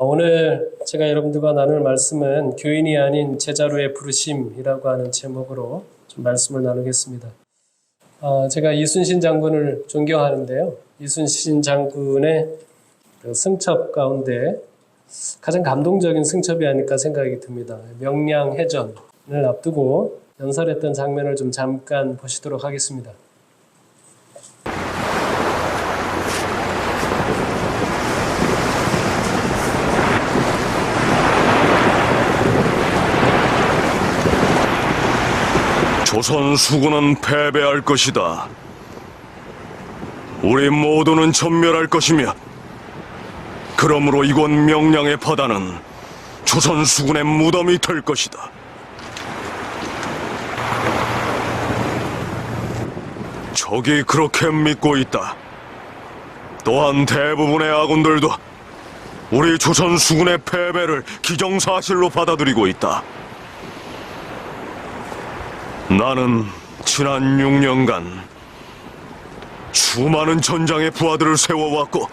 오늘 제가 여러분들과 나눌 말씀은 교인이 아닌 제자로의 부르심이라고 하는 제목으로 좀 말씀을 나누겠습니다. 제가 이순신 장군을 존경하는데요. 이순신 장군의 그 승첩 가운데 가장 감동적인 승첩이 아닐까 생각이 듭니다. 명량해전을 앞두고 연설했던 장면을 좀 잠깐 보시도록 하겠습니다. 조선 수군은 패배할 것이다. 우리 모두는 전멸할 것이며, 그러므로 이곳 명량의 바다는 조선 수군의 무덤이 될 것이다. 적이 그렇게 믿고 있다. 또한 대부분의 아군들도 우리 조선 수군의 패배를 기정사실로 받아들이고 있다. 나는 지난 6년간 수많은 전장의 부하들을 세워왔고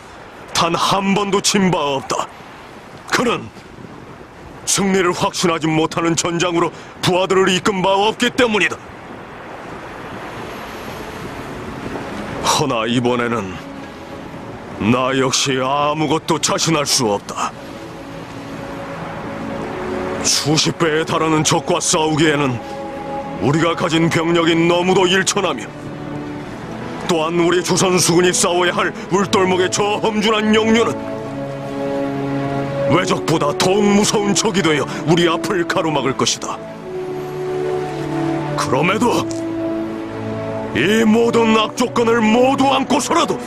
단 한 번도 진 바 없다. 그는 승리를 확신하지 못하는 전장으로 부하들을 이끈 바 없기 때문이다. 허나 이번에는 나 역시 아무것도 자신할 수 없다. 수십 배에 달하는 적과 싸우기에는 우리가 가진 병력이 너무도 일천하며, 또한 우리 조선 수군이 싸워야 할 울돌목의 저 험준한 영류는 외적보다 더욱 무서운 적이 되어 우리 앞을 가로막을 것이다. 그럼에도 이 모든 악조건을 모두 안고서라도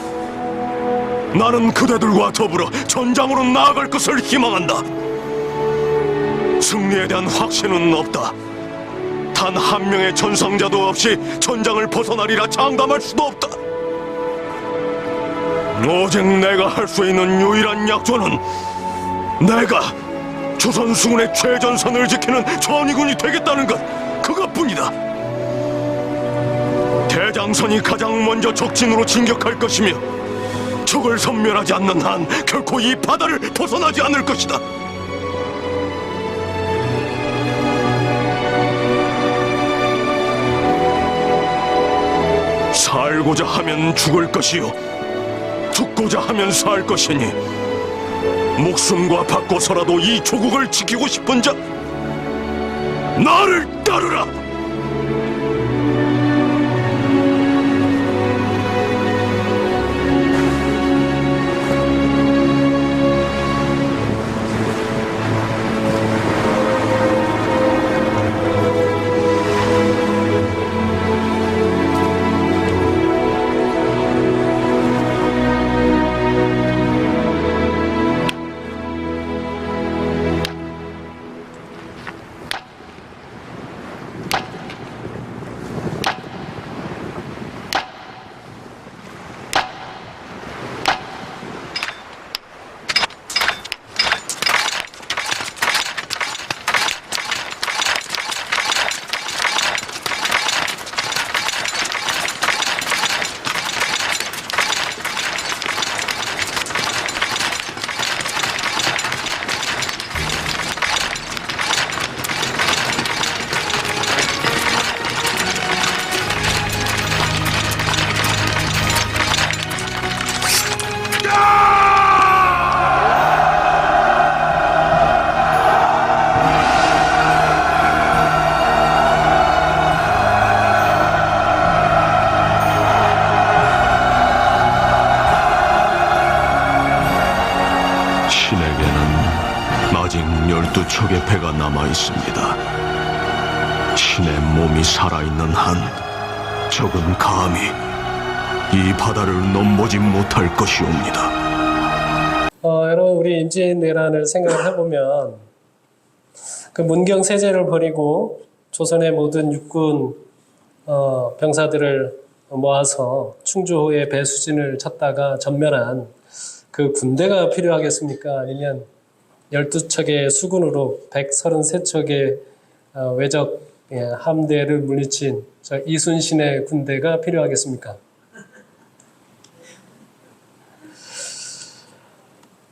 나는 그대들과 더불어 전장으로 나아갈 것을 희망한다. 승리에 대한 확신은 없다. 단 한 명의 전상자도 없이 전장을 벗어나리라 장담할 수도 없다. 오직 내가 할 수 있는 유일한 약조는 내가 조선 수군의 최전선을 지키는 전의군이 되겠다는 것, 그것뿐이다. 대장선이 가장 먼저 적진으로 진격할 것이며, 적을 섬멸하지 않는 한 결코 이 바다를 벗어나지 않을 것이다. 살고자 하면 죽을 것이요, 죽고자 하면 살 것이니, 목숨과 바꿔서라도 이 조국을 지키고 싶은 자, 나를 따르라! 아직 12척의 배가 남아있습니다. 신의 몸이 살아있는 한 적은 감히 이 바다를 넘보지 못할 것이옵니다. 여러분, 우리 임진왜란을 생각을 해보면 그 문경세제를 버리고 조선의 모든 육군 병사들을 모아서 충주호에 배수진을 쳤다가 전멸한 그 군대가 필요하겠습니까? 아니면 12척의 수군으로 133척의 외적 함대를 물리친 이순신의 군대가 필요하겠습니까?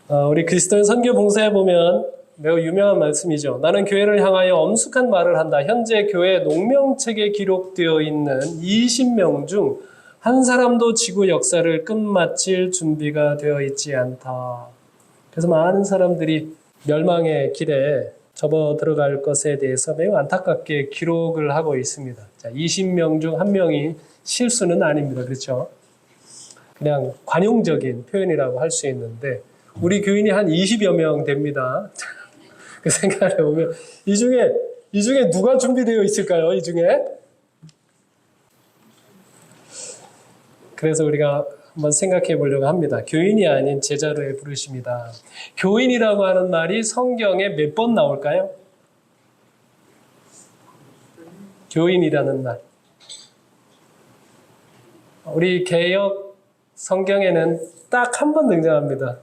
우리 그리스도인 선교 봉사에 보면 매우 유명한 말씀이죠. 나는 교회를 향하여 엄숙한 말을 한다. 현재 교회 농명책에 기록되어 있는 20명 중 한 사람도 지구 역사를 끝마칠 준비가 되어 있지 않다. 그래서 많은 사람들이 멸망의 길에 접어 들어갈 것에 대해서 매우 안타깝게 기록을 하고 있습니다. 자, 20명 중 한 명이 실수는 아닙니다. 그렇죠? 그냥 관용적인 표현이라고 할 수 있는데 우리 교인이 한 20여 명 됩니다. 그 생각을 해보면 이 중에 누가 준비되어 있을까요? 이 중에? 그래서 우리가 한번 생각해 보려고 합니다. 교인이 아닌 제자로의 부르심이다. 교인이라고 하는 말이 성경에 몇 번 나올까요? 교인이라는 말. 우리 개역 성경에는 딱 한 번 등장합니다.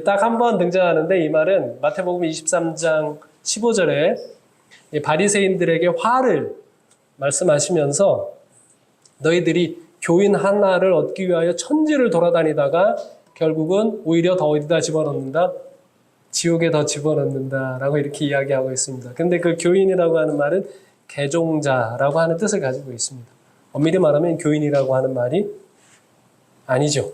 딱 한 번 등장하는데 이 말은 마태복음 23장 15절에 바리새인들에게 화를 말씀하시면서 너희들이 교인 하나를 얻기 위하여 천지를 돌아다니다가 결국은 오히려 더 어디다 집어넣는다? 지옥에 더 집어넣는다라고 이렇게 이야기하고 있습니다. 근데 그 교인이라고 하는 말은 개종자라고 하는 뜻을 가지고 있습니다. 엄밀히 말하면 교인이라고 하는 말이 아니죠.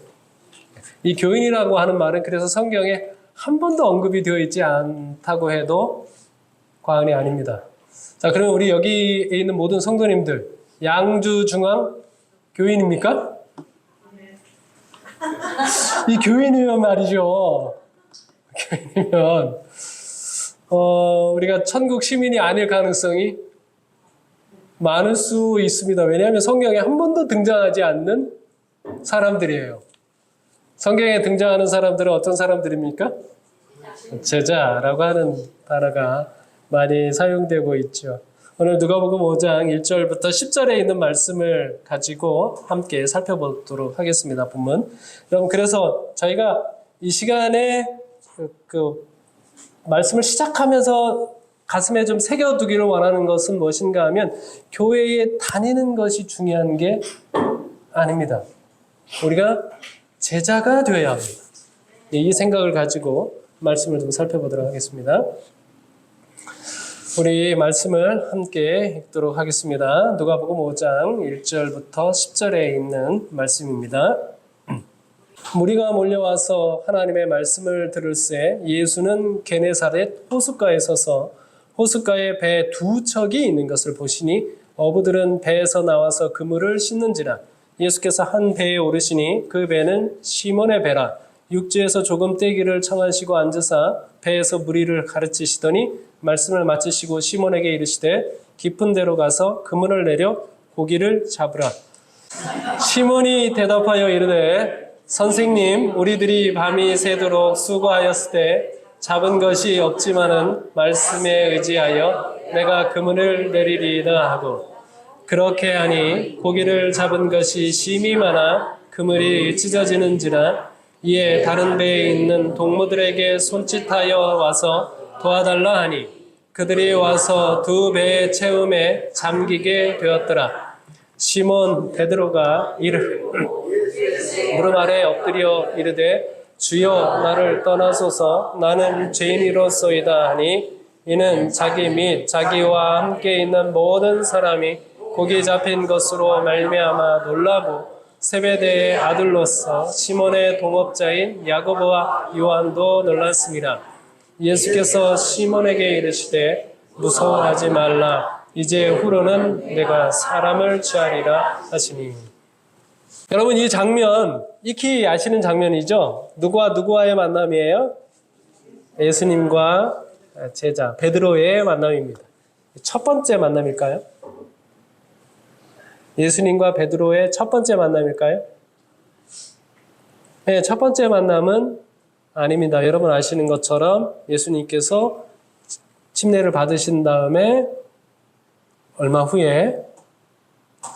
이 교인이라고 하는 말은 그래서 성경에 한 번도 언급이 되어 있지 않다고 해도 과언이 아닙니다. 자, 그러면 우리 여기에 있는 모든 성도님들, 양주중앙 교인입니까? 이 교인이면 말이죠. 교인이면 우리가 천국 시민이 아닐 가능성이 많을 수 있습니다. 왜냐하면 성경에 한 번도 등장하지 않는 사람들이에요. 성경에 등장하는 사람들은 어떤 사람들입니까? 제자라고 하는 단어가 많이 사용되고 있죠. 오늘 누가복음 5장 1절부터 10절에 있는 말씀을 가지고 함께 살펴보도록 하겠습니다. 본문. 여러분, 그래서 저희가 이 시간에 그 말씀을 시작하면서 가슴에 좀 새겨두기를 원하는 것은 무엇인가 하면 교회에 다니는 것이 중요한 게 아닙니다. 우리가 제자가 되어야 합니다. 이 생각을 가지고 말씀을 좀 살펴보도록 하겠습니다. 우리 말씀을 함께 읽도록 하겠습니다. 누가복음 5장 1절부터 10절에 있는 말씀입니다. 무리가 몰려와서 하나님의 말씀을 들을새 예수는 게네사렛 호숫가에 서서 호숫가에 배 두 척이 있는 것을 보시니 어부들은 배에서 나와서 그물을 씻는지라. 예수께서 한 배에 오르시니 그 배는 시몬의 배라. 육지에서 조금 떼기를 청하시고 앉으사 배에서 무리를 가르치시더니 말씀을 마치시고 시몬에게 이르시되 깊은 데로 가서 그물을 내려 고기를 잡으라. 시몬이 대답하여 이르되 선생님, 우리들이 밤이 새도록 수고하였을 때 잡은 것이 없지만은 말씀에 의지하여 내가 그물을 내리리이다 하고 그렇게 하니 고기를 잡은 것이 심히 많아 그물이 찢어지는지라. 이에 다른 배에 있는 동무들에게 손짓하여 와서 도와달라 하니 그들이 와서 두 배의 채움에 잠기게 되었더라. 시몬 베드로가 무릎 아래 엎드려 이르되 주여 나를 떠나소서 나는 죄인이로소이다 하니 이는 자기 및 자기와 함께 있는 모든 사람이 고기 잡힌 것으로 말미암아 놀라고 세베대의 아들로서 시몬의 동업자인 야고보와 요한도 놀랐습니다. 예수께서 시몬에게 이르시되 무서워하지 말라. 이제 후로는 내가 사람을 취하리라 하시니. 여러분, 이 장면 익히 아시는 장면이죠? 누구와 누구와의 만남이에요? 예수님과 제자 베드로의 만남입니다. 첫 번째 만남일까요? 예수님과 베드로의 첫 번째 만남일까요? 네, 첫 번째 만남은 아닙니다. 여러분 아시는 것처럼 예수님께서 침례를 받으신 다음에 얼마 후에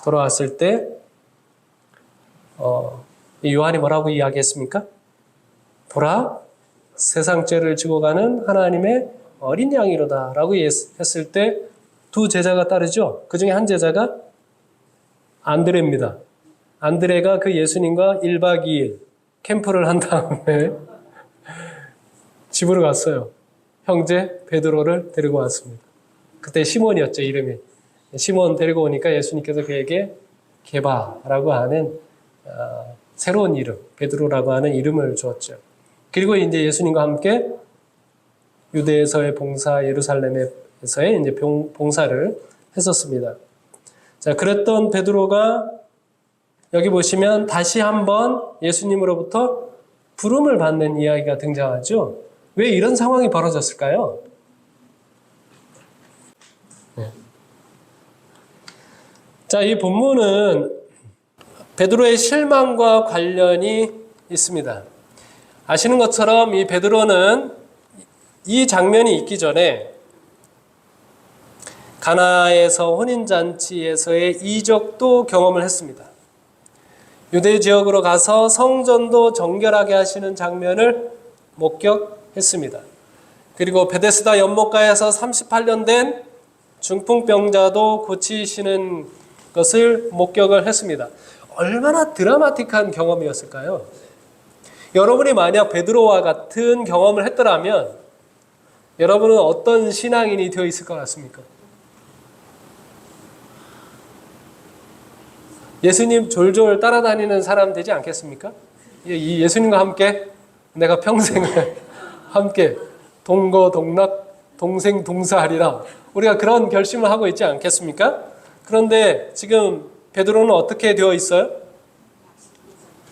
돌아왔을 때 요한이 뭐라고 이야기했습니까? 보라, 세상 죄를 지고 가는 하나님의 어린 양이로다 라고 했을 때 두 제자가 따르죠. 그 중에 한 제자가 안드레입니다. 안드레가 그 예수님과 1박 2일 캠프를 한 다음에 집으로 갔어요. 형제 베드로를 데리고 왔습니다. 그때 시몬이었죠, 이름이. 시몬 데리고 오니까 예수님께서 그에게 게바라고 하는 새로운 이름, 베드로라고 하는 이름을 주었죠. 그리고 이제 예수님과 함께 유대에서의 봉사, 예루살렘에서의 이제 봉사를 했었습니다. 자, 그랬던 베드로가 여기 보시면 다시 한번 예수님으로부터 부름을 받는 이야기가 등장하죠. 왜 이런 상황이 벌어졌을까요? 네. 자, 이 본문은 베드로의 실망과 관련이 있습니다. 아시는 것처럼 이 베드로는 이 장면이 있기 전에 가나에서 혼인잔치에서의 이적도 경험을 했습니다. 유대 지역으로 가서 성전도 정결하게 하시는 장면을 목격했습니다. 그리고 베데스다 연못가에서 38년 된 중풍병자도 고치시는 것을 목격을 했습니다. 얼마나 드라마틱한 경험이었을까요? 여러분이 만약 베드로와 같은 경험을 했더라면 여러분은 어떤 신앙인이 되어 있을 것 같습니까? 예수님 졸졸 따라다니는 사람 되지 않겠습니까? 이 예수님과 함께 내가 평생을 함께 동거동락 동생동사하리라, 우리가 그런 결심을 하고 있지 않겠습니까? 그런데 지금 베드로는 어떻게 되어 있어요?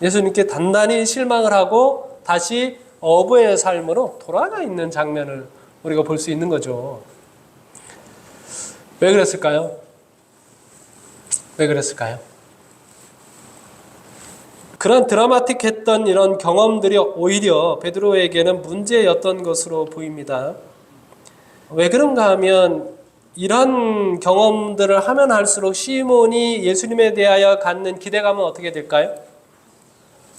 예수님께 단단히 실망을 하고 다시 어부의 삶으로 돌아가 있는 장면을 우리가 볼 수 있는 거죠. 왜 그랬을까요? 왜 그랬을까요? 그런 드라마틱했던 이런 경험들이 오히려 베드로에게는 문제였던 것으로 보입니다. 왜 그런가 하면 이런 경험들을 하면 할수록 시몬이 예수님에 대하여 갖는 기대감은 어떻게 될까요?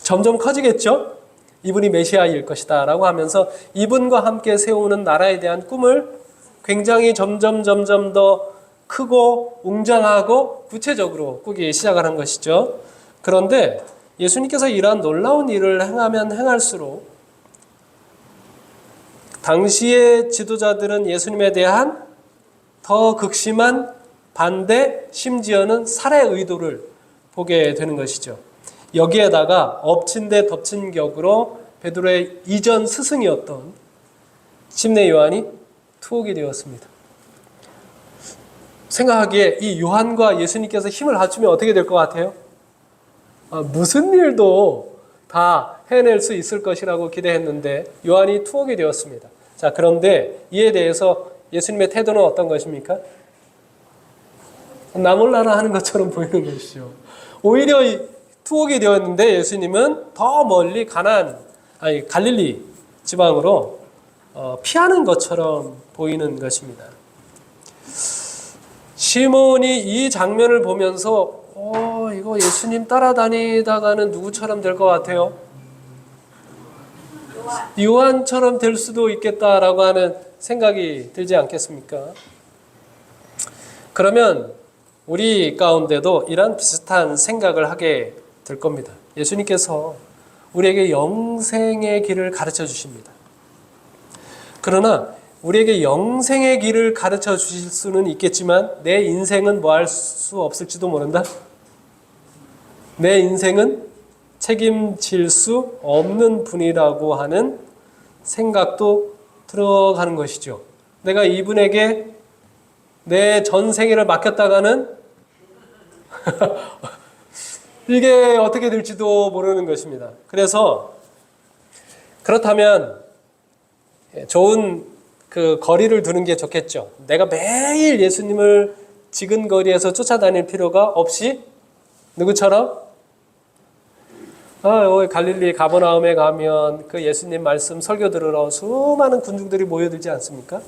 점점 커지겠죠? 이분이 메시아일 것이다 라고 하면서 이분과 함께 세우는 나라에 대한 꿈을 굉장히 점점 더 크고 웅장하고 구체적으로 꾸기 시작을 한 것이죠. 그런데 예수님께서 이러한 놀라운 일을 행하면 행할수록 당시의 지도자들은 예수님에 대한 더 극심한 반대, 심지어는 살해 의도를 보게 되는 것이죠. 여기에다가 엎친 데 덮친 격으로 베드로의 이전 스승이었던 심내 요한이 투옥이 되었습니다. 생각하기에 이 요한과 예수님께서 힘을 합치면 어떻게 될 것 같아요? 무슨 일도 다 해낼 수 있을 것이라고 기대했는데 요한이 투옥이 되었습니다. 자, 그런데 이에 대해서 예수님의 태도는 어떤 것입니까? 나 몰라라 하는 것처럼 보이는 것이죠. 오히려 투옥이 되었는데 예수님은 더 멀리 갈릴리 지방으로 피하는 것처럼 보이는 것입니다. 시몬이 이 장면을 보면서 이거 예수님 따라다니다가는 누구처럼 될 것 같아요? 요한처럼 될 수도 있겠다라고 하는 생각이 들지 않겠습니까? 그러면 우리 가운데도 이런 비슷한 생각을 하게 될 겁니다. 예수님께서 우리에게 영생의 길을 가르쳐 주십니다. 그러나 우리에게 영생의 길을 가르쳐 주실 수는 있겠지만 내 인생은 뭐 할 수 없을지도 모른다? 내 인생은 책임질 수 없는 분이라고 하는 생각도 들어가는 것이죠. 내가 이분에게 내 전 생애를 맡겼다가는 이게 어떻게 될지도 모르는 것입니다. 그래서 그렇다면 좋은 그 거리를 두는 게 좋겠죠. 내가 매일 예수님을 지근거리에서 쫓아다닐 필요가 없이 누구처럼? 갈릴리 가버나움에 가면 그 예수님 말씀 설교 들으러 수많은 군중들이 모여들지 않습니까?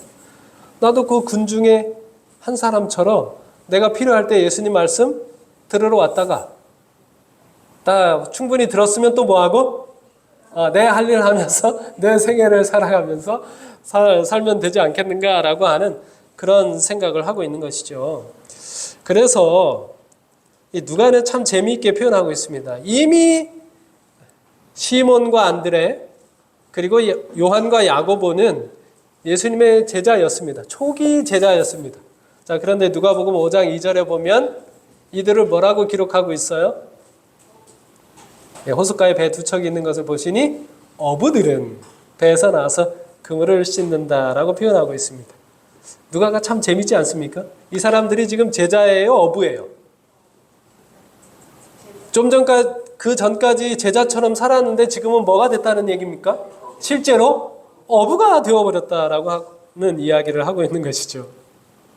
나도 그 군중의 한 사람처럼 내가 필요할 때 예수님 말씀 들으러 왔다가 나 충분히 들었으면 또 뭐하고? 내 할 일 하면서 내 생애를 살아가면서 살면 되지 않겠는가라고 하는 그런 생각을 하고 있는 것이죠. 그래서 이 누가는 참 재미있게 표현하고 있습니다. 이미 시몬과 안드레 그리고 요한과 야고보는 예수님의 제자였습니다. 초기 제자였습니다. 자, 그런데 누가복음 5장 2절에 보면 이들을 뭐라고 기록하고 있어요? 호숫가에 배 두 척이 있는 것을 보시니 어부들은 배에서 나와서 그물을 씻는다라고 표현하고 있습니다. 누가가 참 재밌지 않습니까? 이 사람들이 지금 제자예요, 어부예요? 좀 그 전까지 제자처럼 살았는데 지금은 뭐가 됐다는 얘기입니까? 실제로 어부가 되어버렸다라고 하는 이야기를 하고 있는 것이죠.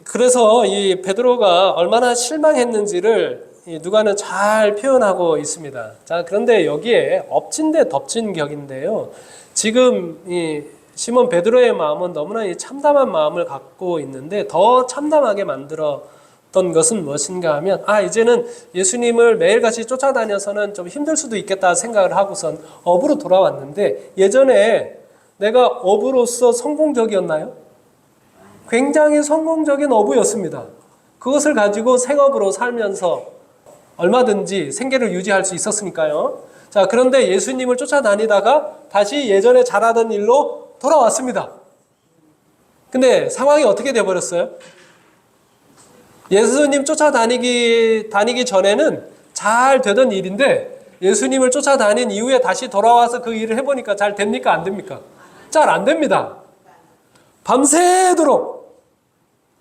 그래서 이 베드로가 얼마나 실망했는지를 누가는 잘 표현하고 있습니다. 자, 그런데 여기에 엎친 데 덮친 격인데요. 지금 이 시몬 베드로의 마음은 너무나 이 참담한 마음을 갖고 있는데 더 참담하게 만들었던 것은 무엇인가 하면 이제는 예수님을 매일같이 쫓아다녀서는 좀 힘들 수도 있겠다 생각을 하고선 어부로 돌아왔는데 예전에 내가 어부로서 성공적이었나요? 굉장히 성공적인 어부였습니다. 그것을 가지고 생업으로 살면서 얼마든지 생계를 유지할 수 있었으니까요. 자, 그런데 예수님을 쫓아다니다가 다시 예전에 잘하던 일로 돌아왔습니다. 근데 상황이 어떻게 돼버렸어요? 예수님 쫓아다니기 전에는 잘 되던 일인데 예수님을 쫓아다닌 이후에 다시 돌아와서 그 일을 해보니까 잘 됩니까? 안 됩니까? 잘 안 됩니다. 밤새도록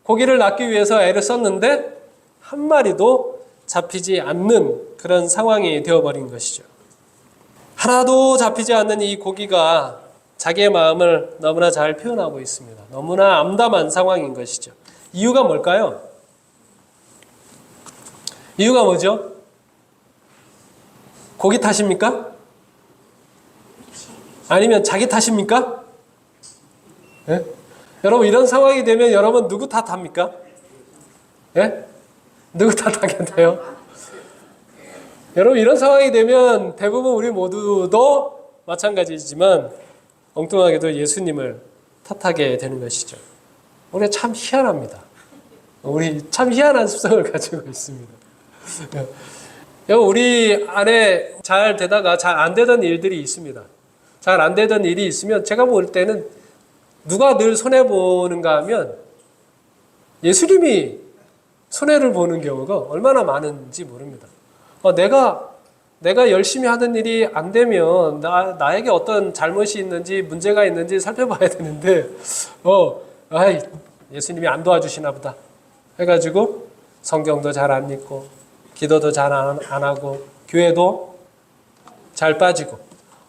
고기를 낚기 위해서 애를 썼는데 한 마리도 잡히지 않는 그런 상황이 되어버린 것이죠. 하나도 잡히지 않는 이 고기가 자기의 마음을 너무나 잘 표현하고 있습니다. 너무나 암담한 상황인 것이죠. 이유가 뭘까요? 이유가 뭐죠? 고기 탓입니까? 아니면 자기 탓입니까? 예? 여러분 이런 상황이 되면 여러분 누구 탓합니까? 예? 누구 탓하게 돼요? 여러분 이런 상황이 되면 대부분 우리 모두도 마찬가지지만 엉뚱하게도 예수님을 탓하게 되는 것이죠. 우리가 참 희한합니다. 우리 참 희한한 습성을 가지고 있습니다. 우리 안에 잘 되다가 잘 안 되던 일들이 있습니다. 잘 안 되던 일이 있으면 제가 볼 때는 누가 늘 손해보는가 하면 예수님이 손해를 보는 경우가 얼마나 많은지 모릅니다. 내가 열심히 하던 일이 안 되면 나에게 어떤 잘못이 있는지 문제가 있는지 살펴봐야 되는데 예수님이 안 도와주시나 보다 해가지고 성경도 잘 안 읽고 기도도 잘 안 하고 교회도 잘 빠지고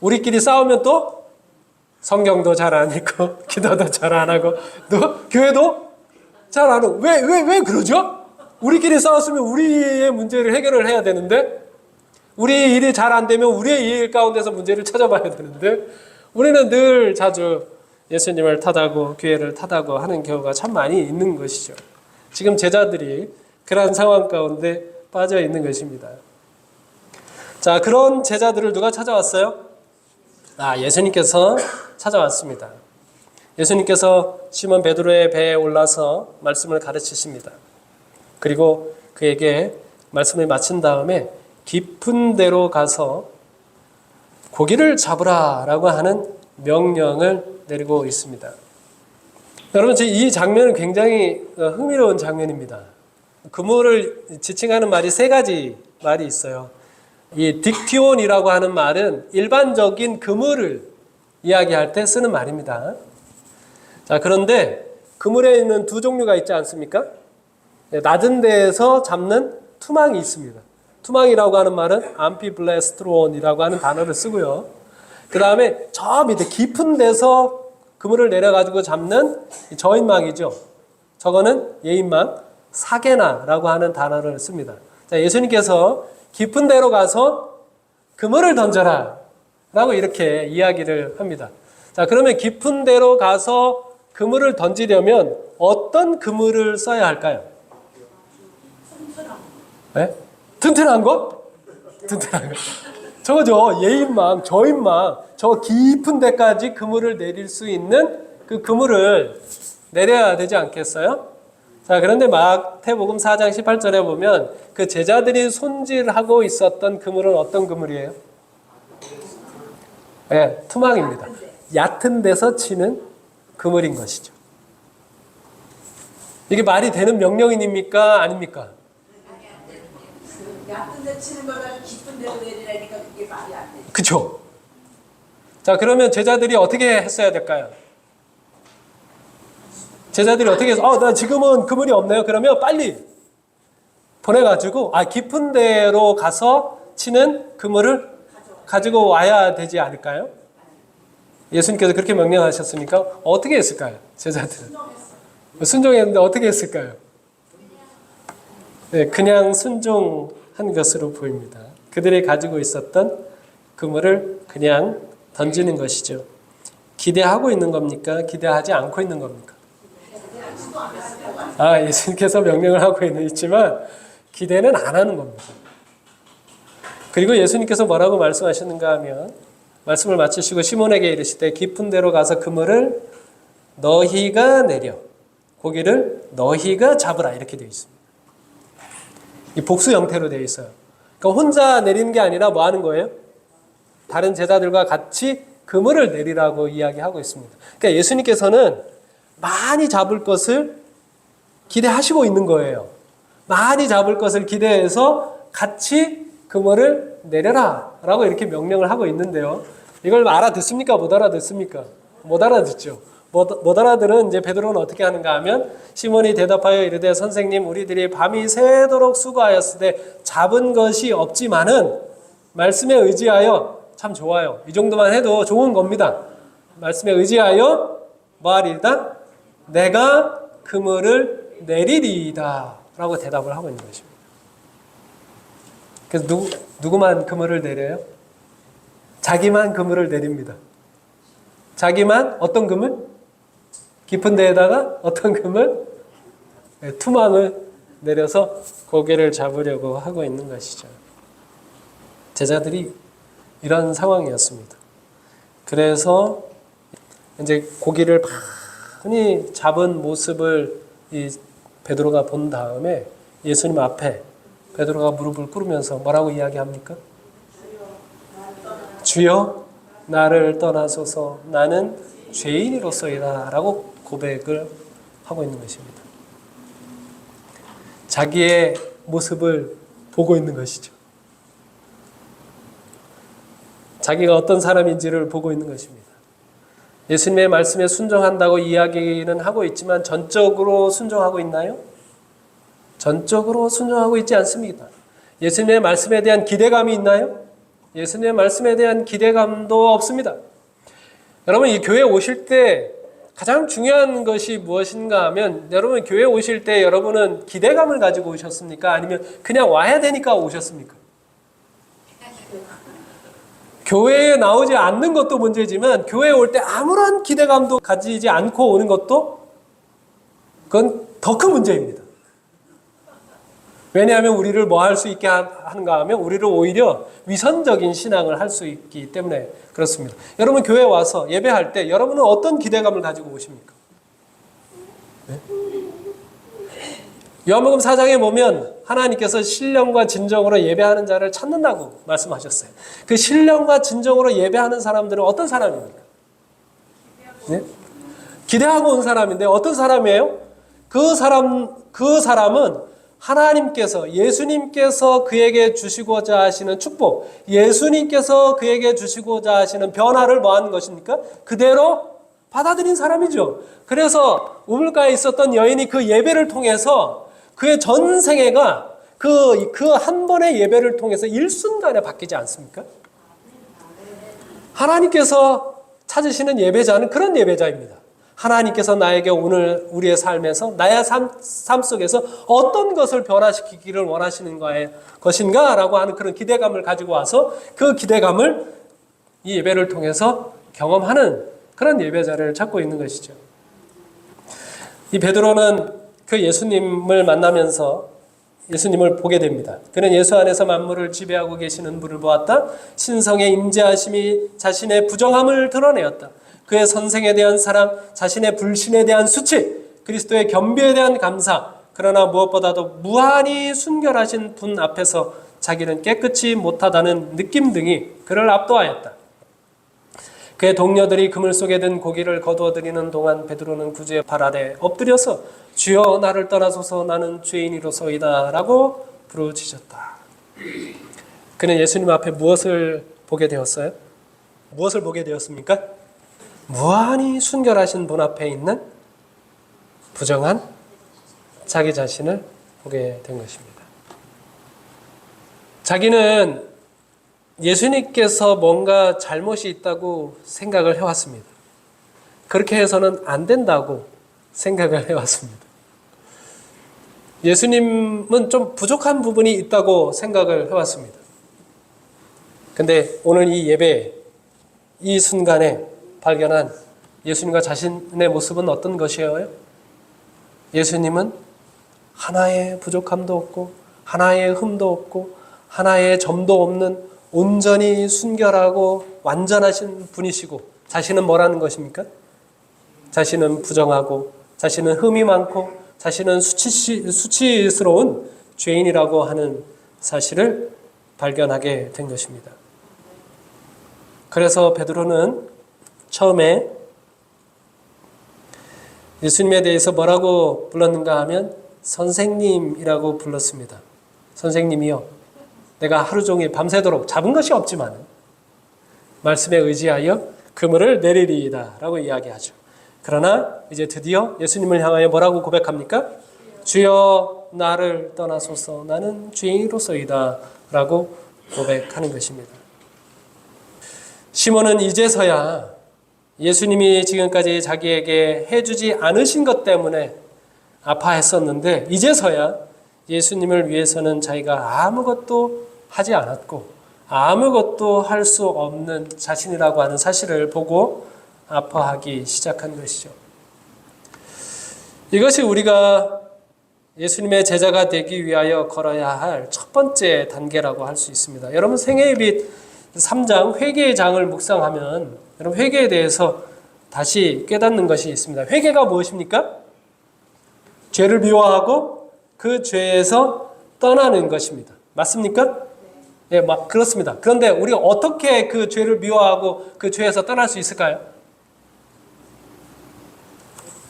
우리끼리 싸우면 또 성경도 잘 안 읽고 기도도 잘 안 하고 또 교회도 잘 안 하고 왜 그러죠? 우리끼리 싸웠으면 우리의 문제를 해결을 해야 되는데 우리 일이 잘 안 되면 우리의 일 가운데서 문제를 찾아봐야 되는데 우리는 늘 자주 예수님을 탓하고 교회를 탓하고 하는 경우가 참 많이 있는 것이죠. 지금 제자들이 그러한 상황 가운데 빠져 있는 것입니다. 자, 그런 제자들을 누가 찾아왔어요? 예수님께서 찾아왔습니다. 예수님께서 시몬 베드로의 배에 올라서 말씀을 가르치십니다. 그리고 그에게 말씀을 마친 다음에 깊은 데로 가서 고기를 잡으라라고 하는 명령을 내리고 있습니다. 여러분, 이 장면은 굉장히 흥미로운 장면입니다. 그물을 지칭하는 말이 세 가지 말이 있어요. 이 딕티온이라고 하는 말은 일반적인 그물을 이야기할 때 쓰는 말입니다. 자, 그런데 그물에 있는 두 종류가 있지 않습니까? 낮은 데에서 잡는 투망이 있습니다. 투망이라고 하는 말은 암피블레스트론이라고 하는 단어를 쓰고요. 그 다음에 저 밑에 깊은 데서 그물을 내려가지고 잡는 저인망이죠. 저거는 예인망, 사게나라고 하는 단어를 씁니다. 자, 예수님께서 깊은 데로 가서 그물을 던져라 라고 이렇게 이야기를 합니다. 자, 그러면 깊은 데로 가서 그물을 던지려면 어떤 그물을 써야 할까요? 네? 튼튼한 거? 튼튼한 거. 저거죠. 예인망, 저인망. 저 깊은 데까지 그물을 내릴 수 있는 그 그물을 내려야 되지 않겠어요? 자, 그런데 마태복음 4장 18절에 보면 그 제자들이 손질하고 있었던 그물은 어떤 그물이에요? 네, 투망입니다. 얕은 데서 치는 그물인 것이죠. 이게 말이 되는 명령입니까? 아닙니까? 얕은 데 치는 거랑 깊은 데로 내리라니까 그게 말이 안 되지. 그쵸? 자, 그러면 제자들이 어떻게 했어야 될까요? 제자들이 어떻게 해서, 나 지금은 그물이 없네요. 그러면 빨리 보내가지고, 깊은 데로 가서 치는 그물을 가지고 와야 되지 않을까요? 예수님께서 그렇게 명령하셨으니까 어떻게 했을까요? 제자들은. 순종했는데 어떻게 했을까요? 네, 그냥 순종한 것으로 보입니다. 그들이 가지고 있었던 그물을 그냥 던지는 것이죠. 기대하고 있는 겁니까? 기대하지 않고 있는 겁니까? 예수님께서 명령을 하고 있지만 기대는 안 하는 겁니다. 그리고 예수님께서 뭐라고 말씀하셨는가 하면 말씀을 마치시고 시몬에게 이르시되 깊은 데로 가서 그물을 너희가 내려 고기를 너희가 잡으라 이렇게 되어 있습니다. 이 복수 형태로 되어 있어요. 그러니까 혼자 내리는 게 아니라 뭐 하는 거예요? 다른 제자들과 같이 그물을 내리라고 이야기하고 있습니다. 그러니까 예수님께서는 많이 잡을 것을 기대하시고 있는 거예요. 많이 잡을 것을 기대해서 같이 그물을 내려라 라고 이렇게 명령을 하고 있는데요. 이걸 알아듣습니까? 못 알아듣습니까? 못 알아듣죠. 못 알아들은 이제 베드로는 어떻게 하는가 하면 시몬이 대답하여 이르되 선생님 우리들이 밤이 새도록 수고하였으되 잡은 것이 없지만은 말씀에 의지하여 참 좋아요. 이 정도만 해도 좋은 겁니다. 말씀에 의지하여 뭐하리이다? 내가 그물을 내리리이다 라고 대답을 하고 있는 것입니다. 그래서 누구만 그물을 내려요? 자기만 그물을 내립니다. 자기만 어떤 그물? 깊은 데에다가 어떤 그물? 투망을 내려서 고기를 잡으려고 하고 있는 것이죠. 제자들이 이런 상황이었습니다. 그래서 이제 고기를 많이 잡은 모습을 이 베드로가 본 다음에 예수님 앞에 베드로가 무릎을 꿇으면서 뭐라고 이야기합니까? 주여 나를 떠나소서 나는 죄인이로소이다 라고 고백을 하고 있는 것입니다. 자기의 모습을 보고 있는 것이죠. 자기가 어떤 사람인지를 보고 있는 것입니다. 예수님의 말씀에 순종한다고 이야기는 하고 있지만 전적으로 순종하고 있나요? 전적으로 순종하고 있지 않습니다. 예수님의 말씀에 대한 기대감이 있나요? 예수님의 말씀에 대한 기대감도 없습니다. 여러분 이 교회 오실 때 가장 중요한 것이 무엇인가 하면 여러분 교회 오실 때 여러분은 기대감을 가지고 오셨습니까? 아니면 그냥 와야 되니까 오셨습니까? 교회에 나오지 않는 것도 문제지만 교회에 올 때 아무런 기대감도 가지지 않고 오는 것도 그건 더 큰 문제입니다. 왜냐하면 우리를 뭐 할 수 있게 하는가 하면 우리를 오히려 위선적인 신앙을 할 수 있기 때문에 그렇습니다. 여러분 교회 와서 예배할 때 여러분은 어떤 기대감을 가지고 오십니까? 네? 요한복음 4장에 보면 하나님께서 신령과 진정으로 예배하는 자를 찾는다고 말씀하셨어요. 그 신령과 진정으로 예배하는 사람들은 어떤 사람입니까? 네? 기대하고 온 사람인데 어떤 사람이에요? 그 사람은 하나님께서 예수님께서 그에게 주시고자 하시는 축복, 예수님께서 그에게 주시고자 하시는 변화를 뭐 하는 것입니까? 그대로 받아들인 사람이죠. 그래서 우물가에 있었던 여인이 그 예배를 통해서 그의 전생애가 그 한 번의 예배를 통해서 일순간에 바뀌지 않습니까? 하나님께서 찾으시는 예배자는 그런 예배자입니다. 하나님께서 나에게 오늘 우리의 삶에서 나의 삶 속에서 어떤 것을 변화시키기를 원하시는 것인가 라고 하는 그런 기대감을 가지고 와서 그 기대감을 이 예배를 통해서 경험하는 그런 예배자를 찾고 있는 것이죠. 이 베드로는 그 예수님을 만나면서 예수님을 보게 됩니다. 그는 예수 안에서 만물을 지배하고 계시는 분을 보았다. 신성의 임재하심이 자신의 부정함을 드러내었다. 그의 선생에 대한 사랑, 자신의 불신에 대한 수치, 그리스도의 겸비에 대한 감사, 그러나 무엇보다도 무한히 순결하신 분 앞에서 자기는 깨끗이 못하다는 느낌 등이 그를 압도하였다. 그의 동료들이 그물 속에 든 고기를 거두어 드리는 동안 베드로는 구주의 발 아래 엎드려서 주여 나를 떠나소서 나는 죄인이로소이다 라고 부르짖었다. 그는 예수님 앞에 무엇을 보게 되었어요? 무엇을 보게 되었습니까? 무한히 순결하신 분 앞에 있는 부정한 자기 자신을 보게 된 것입니다. 자기는 예수님께서 뭔가 잘못이 있다고 생각을 해왔습니다. 그렇게 해서는 안 된다고 생각을 해왔습니다. 예수님은 좀 부족한 부분이 있다고 생각을 해왔습니다. 근데 오늘 이 예배, 이 순간에 발견한 예수님과 자신의 모습은 어떤 것이에요? 예수님은 하나의 부족함도 없고 하나의 흠도 없고 하나의 점도 없는 온전히 순결하고 완전하신 분이시고 자신은 뭐라는 것입니까? 자신은 부정하고 자신은 흠이 많고 자신은 수치스러운 죄인이라고 하는 사실을 발견하게 된 것입니다. 그래서 베드로는 처음에 예수님에 대해서 뭐라고 불렀는가 하면 선생님이라고 불렀습니다. 선생님이요, 내가 하루 종일 밤새도록 잡은 것이 없지만 말씀에 의지하여 그물을 내리리이다 라고 이야기하죠. 그러나 이제 드디어 예수님을 향하여 뭐라고 고백합니까? 주여 나를 떠나소서 나는 죄인으로서이다 라고 고백하는 것입니다. 시몬은 이제서야 예수님이 지금까지 자기에게 해주지 않으신 것 때문에 아파했었는데 이제서야 예수님을 위해서는 자기가 아무것도 하지 않았고 아무것도 할 수 없는 자신이라고 하는 사실을 보고 아파하기 시작한 것이죠. 이것이 우리가 예수님의 제자가 되기 위하여 걸어야 할 첫 번째 단계라고 할 수 있습니다. 여러분 생애의 빛 3장 회개의 장을 묵상하면 여러분 회개에 대해서 다시 깨닫는 것이 있습니다. 회개가 무엇입니까? 죄를 미워하고 그 죄에서 떠나는 것입니다. 맞습니까? 예, 그렇습니다. 그런데 우리가 어떻게 그 죄를 미워하고 그 죄에서 떠날 수 있을까요?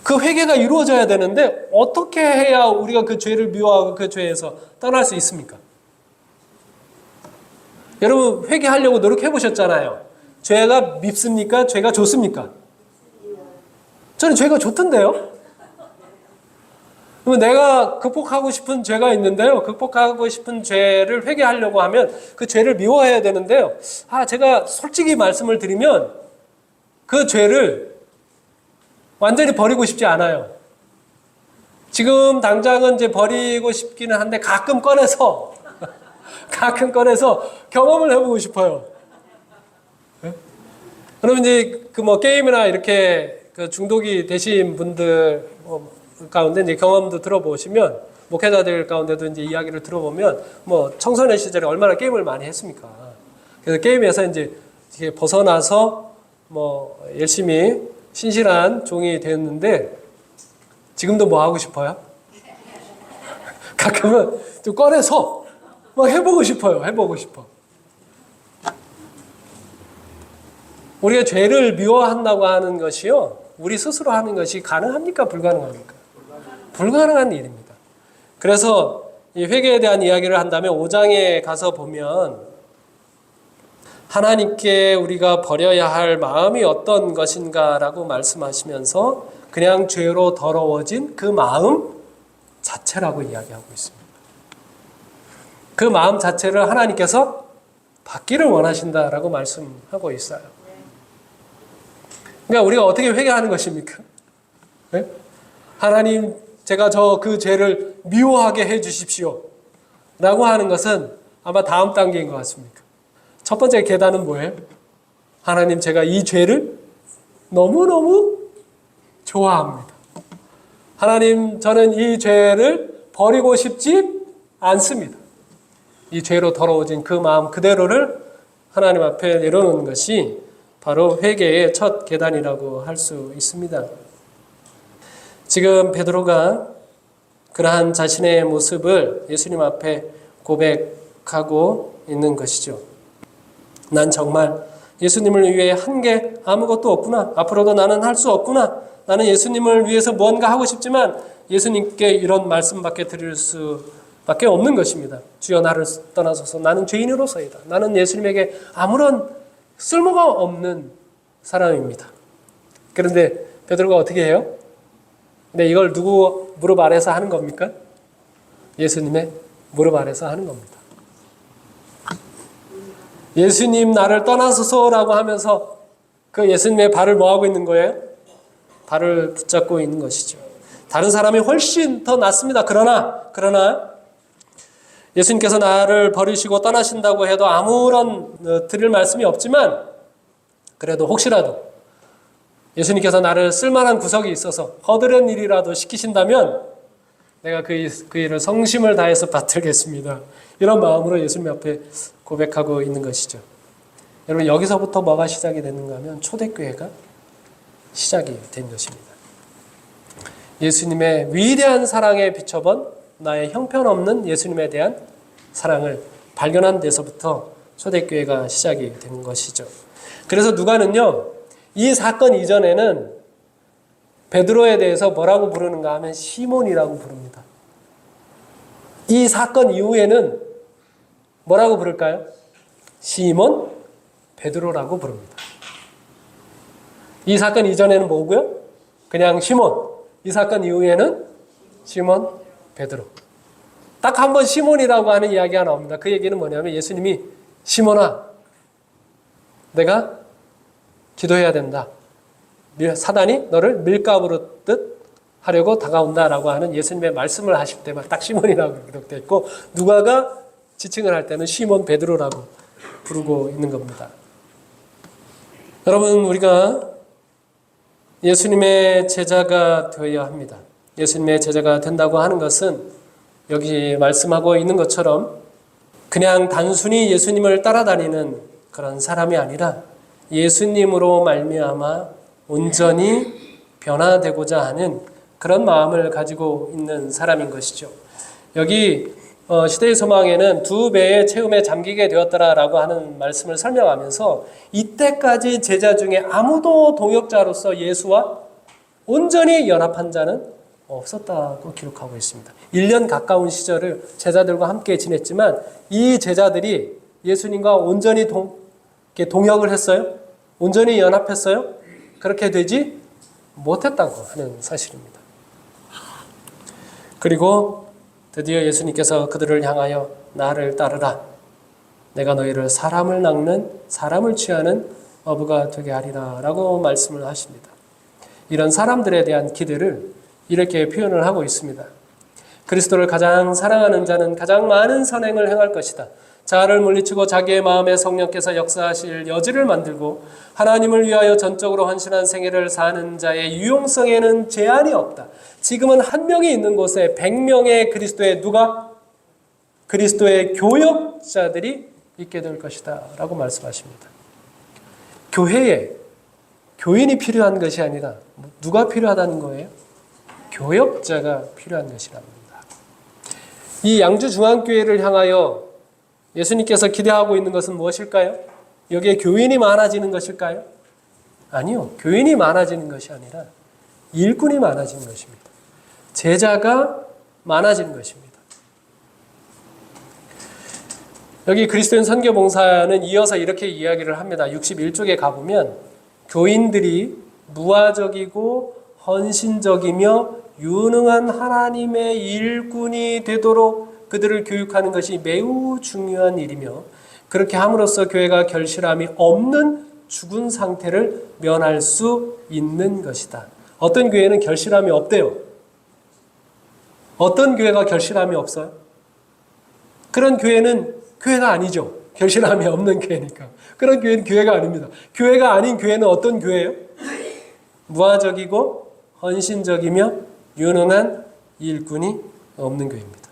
그 회개가 이루어져야 되는데 어떻게 해야 우리가 그 죄를 미워하고 그 죄에서 떠날 수 있습니까? 여러분 회개하려고 노력해 보셨잖아요. 죄가 밉습니까? 죄가 좋습니까? 저는 죄가 좋던데요. 그러면 내가 극복하고 싶은 죄가 있는데요. 극복하고 싶은 죄를 회개하려고 하면 그 죄를 미워해야 되는데요. 제가 솔직히 말씀을 드리면 그 죄를 완전히 버리고 싶지 않아요. 지금 당장은 이제 버리고 싶기는 한데 가끔 꺼내서 경험을 해보고 싶어요. 그럼 이제 게임이나 이렇게 중독이 되신 분들 가운데 이제 경험도 들어보시면 목회자들 가운데도 이제 이야기를 들어보면 청소년 시절에 얼마나 게임을 많이 했습니까? 그래서 게임에서 이제 이렇게 벗어나서 열심히 신실한 종이 되었는데 지금도 뭐 하고 싶어요? 가끔은 좀 꺼내서 해보고 싶어요. 해보고 싶어. 우리가 죄를 미워한다고 하는 것이요, 우리 스스로 하는 것이 가능합니까? 불가능합니까? 불가능한 일입니다. 그래서 이 회개에 대한 이야기를 한다면 5장에 가서 보면 하나님께 우리가 버려야 할 마음이 어떤 것인가라고 말씀하시면서 그냥 죄로 더러워진 그 마음 자체라고 이야기하고 있습니다. 그 마음 자체를 하나님께서 받기를 원하신다라고 말씀하고 있어요. 그러니까 우리가 어떻게 회개하는 것입니까? 네? 하나님, 제가 그 죄를 미워하게 해 주십시오 라고 하는 것은 아마 다음 단계인 것 같습니다. 첫 번째 계단은 뭐예요? 하나님, 제가 이 죄를 너무너무 좋아합니다. 하나님, 저는 이 죄를 버리고 싶지 않습니다. 이 죄로 더러워진 그 마음 그대로를 하나님 앞에 내려놓는 것이 바로 회개의 첫 계단이라고 할 수 있습니다. 지금 베드로가 그러한 자신의 모습을 예수님 앞에 고백하고 있는 것이죠. 난 정말 예수님을 위해 한 게 아무것도 없구나. 앞으로도 나는 할 수 없구나. 나는 예수님을 위해서 무언가 하고 싶지만 예수님께 이런 말씀밖에 드릴 수밖에 없는 것입니다. 주여 나를 떠나소서. 나는 죄인으로서이다. 나는 예수님에게 아무런 쓸모가 없는 사람입니다. 그런데 베드로가 어떻게 해요? 근데 이걸 누구 무릎 아래서 하는 겁니까? 예수님의 무릎 아래서 하는 겁니다. 예수님 나를 떠나소서라고 하면서 그 예수님의 발을 뭐하고 있는 거예요? 발을 붙잡고 있는 것이죠. 다른 사람이 훨씬 더 낫습니다. 그러나 예수님께서 나를 버리시고 떠나신다고 해도 아무런 드릴 말씀이 없지만 그래도 혹시라도 예수님께서 나를 쓸만한 구석이 있어서 허드렛 일이라도 시키신다면 내가 그 일을 성심을 다해서 받들겠습니다. 이런 마음으로 예수님 앞에 고백하고 있는 것이죠. 여러분 여기서부터 뭐가 시작이 되는가 하면 초대교회가 시작이 된 것입니다. 예수님의 위대한 사랑에 비춰본 나의 형편없는 예수님에 대한 사랑을 발견한 데서부터 초대교회가 시작이 된 것이죠. 그래서 누가는요, 이 사건 이전에는 베드로에 대해서 뭐라고 부르는가 하면 시몬이라고 부릅니다. 이 사건 이후에는 뭐라고 부를까요? 시몬 베드로라고 부릅니다. 이 사건 이전에는 뭐고요? 그냥 시몬. 이 사건 이후에는 시몬 베드로. 딱 한 번 시몬이라고 하는 이야기가 나옵니다. 그 얘기는 뭐냐면 예수님이 시몬아, 내가 기도해야 된다. 사단이 너를 밀가부로 듯 하려고 다가온다라고 하는 예수님의 말씀을 하실 때만 딱 시몬이라고 기록되어 있고 누가가 지칭을 할 때는 시몬 베드로라고 부르고 있는 겁니다. 여러분 우리가 예수님의 제자가 되어야 합니다. 예수님의 제자가 된다고 하는 것은 여기 말씀하고 있는 것처럼 그냥 단순히 예수님을 따라다니는 그런 사람이 아니라 예수님으로 말미암아 온전히 변화되고자 하는 그런 마음을 가지고 있는 사람인 것이죠. 여기 시대의 소망에는 2배의 체험에 잠기게 되었더라라고 하는 말씀을 설명하면서 이때까지 제자 중에 아무도 동역자로서 예수와 온전히 연합한 자는 없었다고 기록하고 있습니다. 1년 가까운 시절을 제자들과 함께 지냈지만 이 제자들이 예수님과 온전히 동역을 했어요? 온전히 연합했어요? 그렇게 되지 못했다고 하는 사실입니다. 그리고 드디어 예수님께서 그들을 향하여 나를 따르라. 내가 너희를 사람을 낚는 사람을 취하는 어부가 되게 하리라 라고 말씀을 하십니다. 이런 사람들에 대한 기대를 이렇게 표현을 하고 있습니다. 그리스도를 가장 사랑하는 자는 가장 많은 선행을 행할 것이다. 자아를 물리치고 자기의 마음에 성령께서 역사하실 여지를 만들고 하나님을 위하여 전적으로 헌신한 생애를 사는 자의 유용성에는 제한이 없다. 지금은 한 명이 있는 곳에 100명의 그리스도의 교역자들이 있게 될 것이다 라고 말씀하십니다. 교회에 교인이 필요한 것이 아니라 누가 필요하다는 거예요? 교역자가 필요한 것이랍니다. 이 양주중앙교회를 향하여 예수님께서 기대하고 있는 것은 무엇일까요? 여기에 교인이 많아지는 것일까요? 아니요. 교인이 많아지는 것이 아니라 일꾼이 많아지는 것입니다. 제자가 많아지는 것입니다. 여기 그리스도인 선교봉사는 이어서 이렇게 이야기를 합니다. 61쪽에 가보면 교인들이 무화적이고 헌신적이며 유능한 하나님의 일꾼이 되도록 그들을 교육하는 것이 매우 중요한 일이며 그렇게 함으로써 교회가 결실함이 없는 죽은 상태를 면할 수 있는 것이다. 어떤 교회는 결실함이 없대요. 어떤 교회가 결실함이 없어요? 그런 교회는 교회가 아니죠. 결실함이 없는 교회니까. 그런 교회는 교회가 아닙니다. 교회가 아닌 교회는 어떤 교회예요? 무화적이고 헌신적이며 유능한 일꾼이 없는 교회입니다.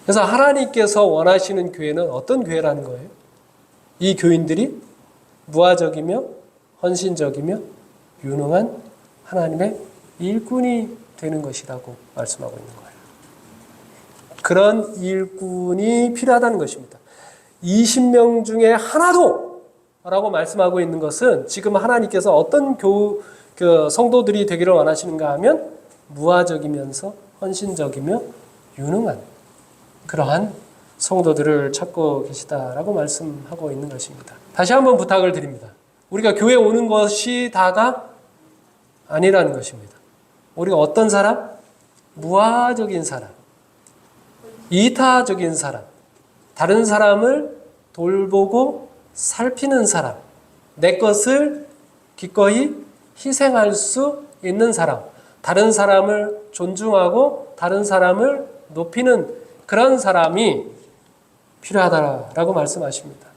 그래서 하나님께서 원하시는 교회는 어떤 교회라는 거예요? 이 교인들이 무화적이며 헌신적이며 유능한 하나님의 일꾼이 되는 것이라고 말씀하고 있는 거예요. 그런 일꾼이 필요하다는 것입니다. 20명 중에 하나도 라고 말씀하고 있는 것은 지금 하나님께서 어떤 성도들이 되기를 원하시는가 하면 무화적이면서 헌신적이며 유능한 그러한 성도들을 찾고 계시다라고 말씀하고 있는 것입니다. 다시 한번 부탁을 드립니다. 우리가 교회 오는 것이 다가 아니라는 것입니다. 우리가 어떤 사람? 무화적인 사람, 이타적인 사람, 다른 사람을 돌보고 살피는 사람, 내 것을 기꺼이 희생할 수 있는 사람, 다른 사람을 존중하고 다른 사람을 높이는 그런 사람이 필요하다라고 말씀하십니다.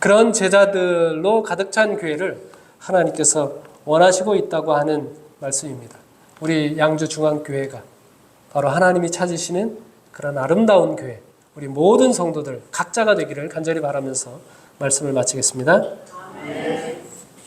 그런 제자들로 가득 찬 교회를 하나님께서 원하시고 있다고 하는 말씀입니다. 우리 양주 중앙교회가 바로 하나님이 찾으시는 그런 아름다운 교회, 우리 모든 성도들 각자가 되기를 간절히 바라면서 말씀을 마치겠습니다. 아멘.